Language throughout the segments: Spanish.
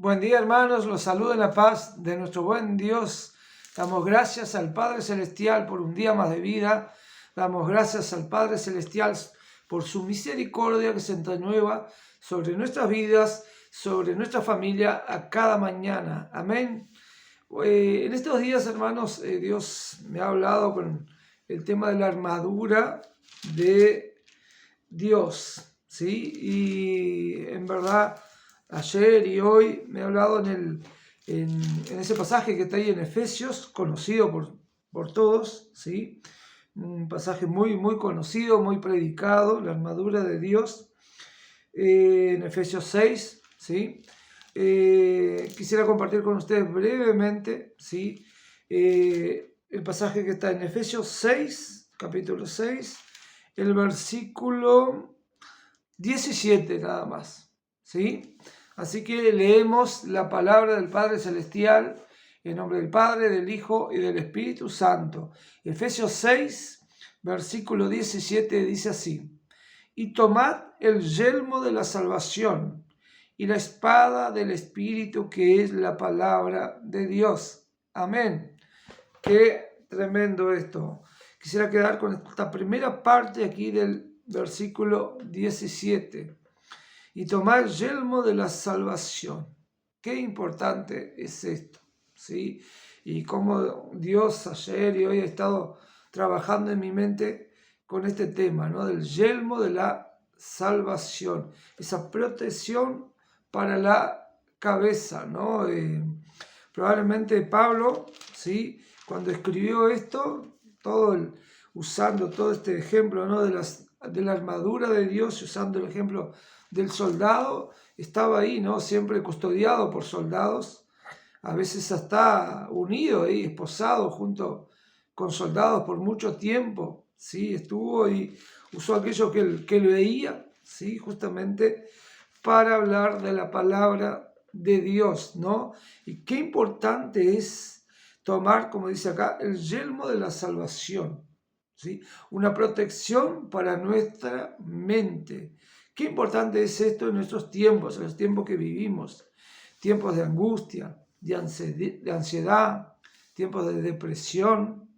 Buen día, hermanos, los saludo en la paz de nuestro buen Dios. Damos gracias al Padre Celestial por un día más de vida. Damos gracias al Padre Celestial por su misericordia que se renueva sobre nuestras vidas, sobre nuestra familia a cada mañana. Amén. En estos días, hermanos, Dios me ha hablado con el tema de la armadura de Dios, ¿sí? Y en verdad, ayer y hoy me ha hablado en ese pasaje que está ahí en Efesios, conocido por todos, ¿sí? Un pasaje muy, muy conocido, muy predicado, la armadura de Dios, en Efesios 6, ¿sí? Quisiera compartir con ustedes brevemente, ¿sí? El pasaje que está en Efesios 6, capítulo 6, el versículo 17 nada más, ¿sí? Así que leemos la palabra del Padre Celestial en nombre del Padre, del Hijo y del Espíritu Santo. Efesios 6, versículo 17 dice así: y tomad el yelmo de la salvación y la espada del Espíritu, que es la palabra de Dios. Amén. Qué tremendo esto. Quisiera quedar con esta primera parte aquí del versículo 17. Y tomar el yelmo de la salvación. Qué importante es esto, ¿sí? Y cómo Dios ayer y hoy ha estado trabajando en mi mente con este tema, ¿no? Del yelmo de la salvación. Esa protección para la cabeza, ¿no? Probablemente Pablo, ¿sí? Cuando escribió esto, usando todo este ejemplo, ¿no? de la armadura de Dios, usando el ejemplo del soldado, estaba ahí, ¿no? Siempre custodiado por soldados, a veces hasta unido y esposado junto con soldados por mucho tiempo, ¿sí? Estuvo y usó aquello que él veía, ¿sí? Justamente para hablar de la palabra de Dios, ¿no? Y qué importante es tomar, como dice acá, el yelmo de la salvación, ¿sí? Una protección para nuestra mente. Qué importante es esto en nuestros tiempos, en los tiempos que vivimos, tiempos de angustia, de ansiedad, tiempos de depresión,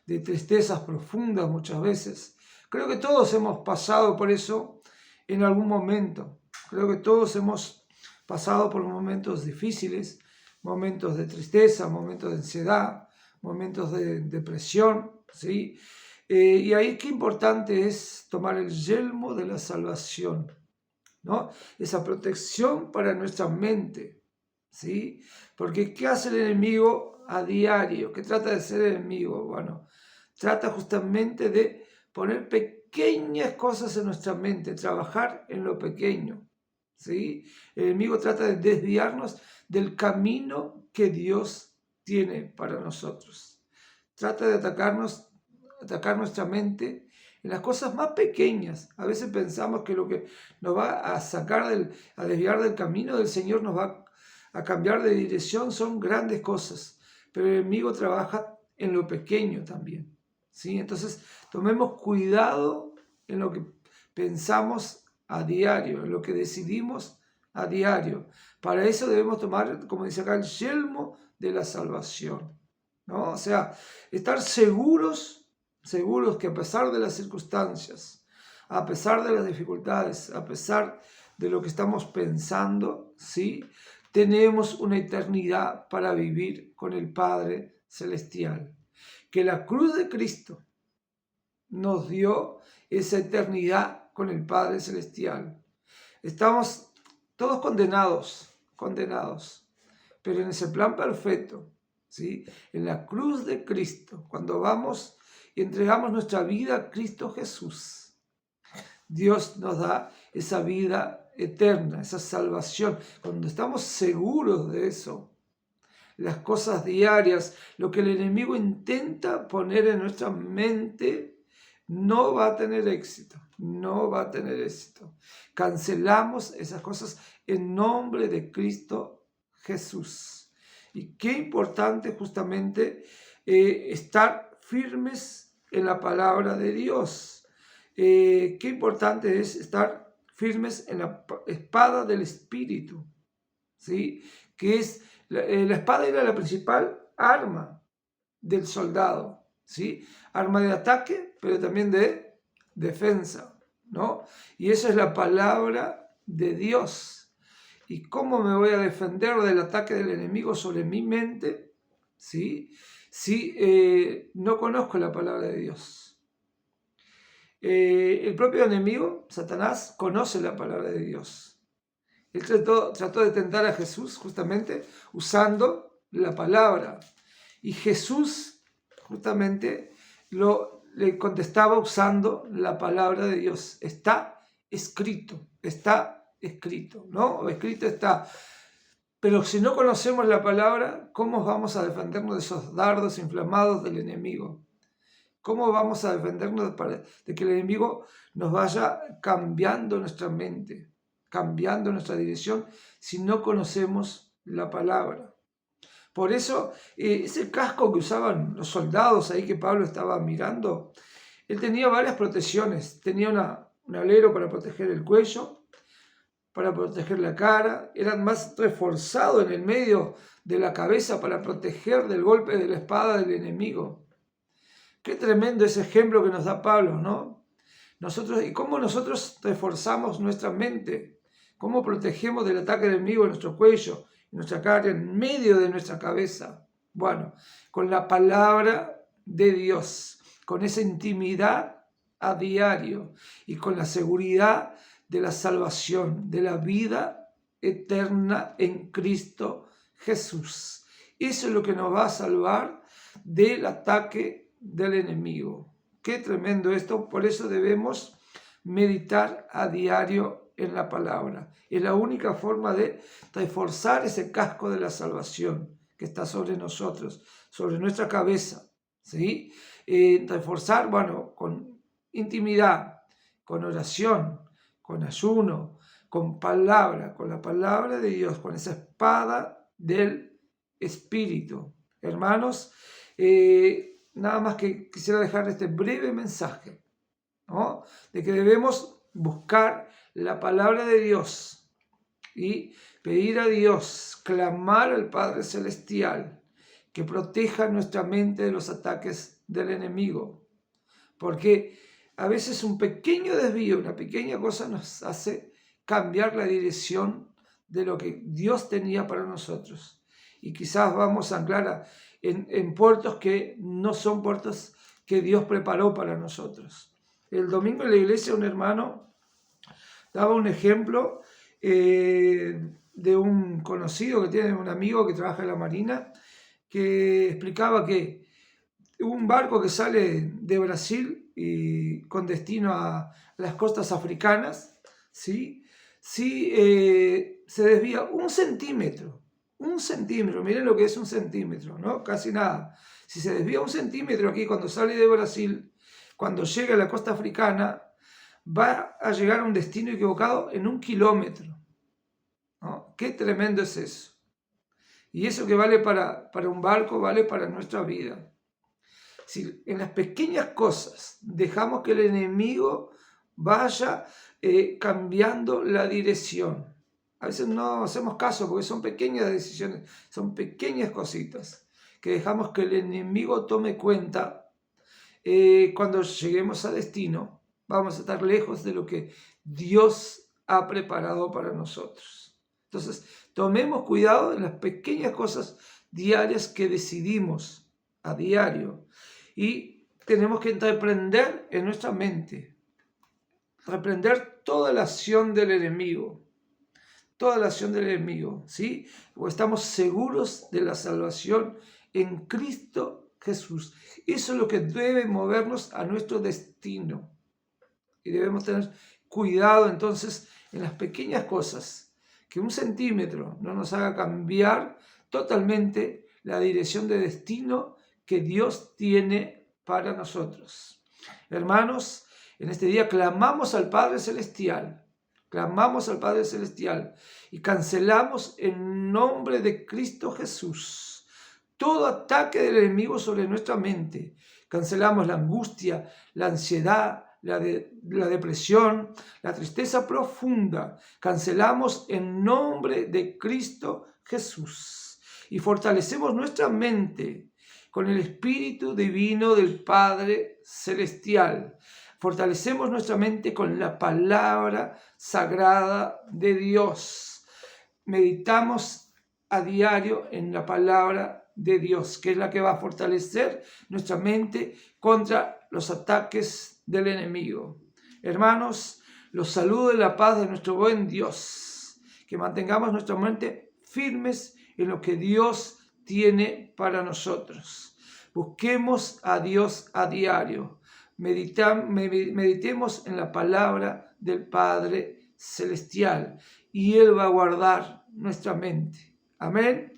de tristezas profundas muchas veces. Creo que todos hemos pasado por eso en algún momento. Creo que todos hemos pasado por momentos difíciles, momentos de tristeza, momentos de ansiedad, momentos de depresión, ¿sí? Y ahí qué importante es tomar el yelmo de la salvación, ¿no? Esa protección para nuestra mente, ¿sí? Porque ¿qué hace el enemigo a diario? ¿Qué trata de ser el enemigo? Bueno, trata justamente de poner pequeñas cosas en nuestra mente, trabajar en lo pequeño, ¿sí? El enemigo trata de desviarnos del camino que Dios tiene para nosotros. Trata de atacar nuestra mente en las cosas más pequeñas. A veces pensamos que lo que nos va a a desviar del camino del Señor, nos va a cambiar de dirección, son grandes cosas. Pero el enemigo trabaja en lo pequeño también, ¿sí? Entonces, tomemos cuidado en lo que pensamos a diario, en lo que decidimos a diario. Para eso debemos tomar, como dice acá, el yelmo de la salvación, ¿no? O sea, estar seguros que a pesar de las circunstancias, a pesar de las dificultades, a pesar de lo que estamos pensando, ¿sí? Tenemos una eternidad para vivir con el Padre Celestial. Que la cruz de Cristo nos dio esa eternidad con el Padre Celestial. Estamos todos condenados, pero en ese plan perfecto, ¿sí? En la cruz de Cristo, cuando vamos y entregamos nuestra vida a Cristo Jesús, Dios nos da esa vida eterna, esa salvación. Cuando estamos seguros de eso, las cosas diarias, lo que el enemigo intenta poner en nuestra mente, no va a tener éxito, no va a tener éxito. Cancelamos esas cosas en nombre de Cristo Jesús. Y qué importante justamente estar firmes en la palabra de Dios. Qué importante es estar firmes en la espada del Espíritu, ¿sí? Que es, la espada era la principal arma del soldado, ¿sí? Arma de ataque, pero también de defensa, ¿no? Y esa es la palabra de Dios. ¿Y cómo me voy a defender del ataque del enemigo sobre mi mente? ¿Sí? Si no conozco la palabra de Dios. El propio enemigo, Satanás, conoce la palabra de Dios. Él trató de tentar a Jesús justamente usando la palabra. Y Jesús justamente le contestaba usando la palabra de Dios. Está escrito, ¿no? O escrito está. Pero si no conocemos la palabra, ¿cómo vamos a defendernos de esos dardos inflamados del enemigo? ¿Cómo vamos a defendernos de que el enemigo nos vaya cambiando nuestra mente, cambiando nuestra dirección, si no conocemos la palabra? Por eso, ese casco que usaban los soldados ahí que Pablo estaba mirando, él tenía varias protecciones. Tenía un alero para proteger el cuello, para proteger la cara, eran más reforzados en el medio de la cabeza para proteger del golpe de la espada del enemigo. Qué tremendo ese ejemplo que nos da Pablo, ¿no? Y cómo nosotros reforzamos nuestra mente, cómo protegemos del ataque del enemigo en nuestro cuello, en nuestra cara, en medio de nuestra cabeza. Bueno, con la palabra de Dios, con esa intimidad a diario y con la seguridad de la salvación, de la vida eterna en Cristo Jesús. Eso es lo que nos va a salvar del ataque del enemigo. Qué tremendo esto, por eso debemos meditar a diario en la palabra. Es la única forma de reforzar ese casco de la salvación que está sobre nosotros, sobre nuestra cabeza, ¿sí? Reforzar, bueno, con intimidad, con oración, con ayuno, con palabra, con la palabra de Dios, con esa espada del Espíritu. Hermanos, nada más que quisiera dejar este breve mensaje, ¿no? De que debemos buscar la palabra de Dios y pedir a Dios, clamar al Padre Celestial que proteja nuestra mente de los ataques del enemigo. Porque a veces un pequeño desvío, una pequeña cosa nos hace cambiar la dirección de lo que Dios tenía para nosotros. Y quizás vamos a anclar en puertos que no son puertos que Dios preparó para nosotros. El domingo en la iglesia un hermano daba un ejemplo de un conocido que tiene, un amigo que trabaja en la Marina, que explicaba que un barco que sale de Brasil y con destino a las costas africanas, ¿sí? Se desvía un centímetro, miren lo que es un centímetro, ¿no? Casi nada. Si se desvía un centímetro aquí cuando sale de Brasil, cuando llega a la costa africana, va a llegar a un destino equivocado en 1 kilómetro, ¿no? Qué tremendo es eso. Y eso que vale para un barco, vale para nuestra vida. Si en las pequeñas cosas dejamos que el enemigo vaya cambiando la dirección, a veces no hacemos caso porque son pequeñas decisiones, son pequeñas cositas que dejamos que el enemigo tome cuenta. Cuando lleguemos a destino, vamos a estar lejos de lo que Dios ha preparado para nosotros. Entonces, tomemos cuidado en las pequeñas cosas diarias que decidimos a diario. Y tenemos que reprender en nuestra mente, reprender toda la acción del enemigo, ¿sí? O estamos seguros de la salvación en Cristo Jesús. Eso es lo que debe movernos a nuestro destino. Y debemos tener cuidado entonces en las pequeñas cosas, que 1 centímetro no nos haga cambiar totalmente la dirección de destino que Dios tiene para nosotros. Hermanos, en este día clamamos al Padre Celestial, y cancelamos en nombre de Cristo Jesús todo ataque del enemigo sobre nuestra mente. Cancelamos la angustia, la ansiedad, la depresión, la tristeza profunda. Cancelamos en nombre de Cristo Jesús y fortalecemos nuestra mente con el Espíritu Divino del Padre Celestial. Fortalecemos nuestra mente con la palabra sagrada de Dios. Meditamos a diario en la palabra de Dios, que es la que va a fortalecer nuestra mente contra los ataques del enemigo. Hermanos, los saludo en la paz de nuestro buen Dios. Que mantengamos nuestra mente firmes en lo que Dios tiene para nosotros. Busquemos a Dios a diario. Meditemos en la palabra del Padre Celestial y Él va a guardar nuestra mente. Amén.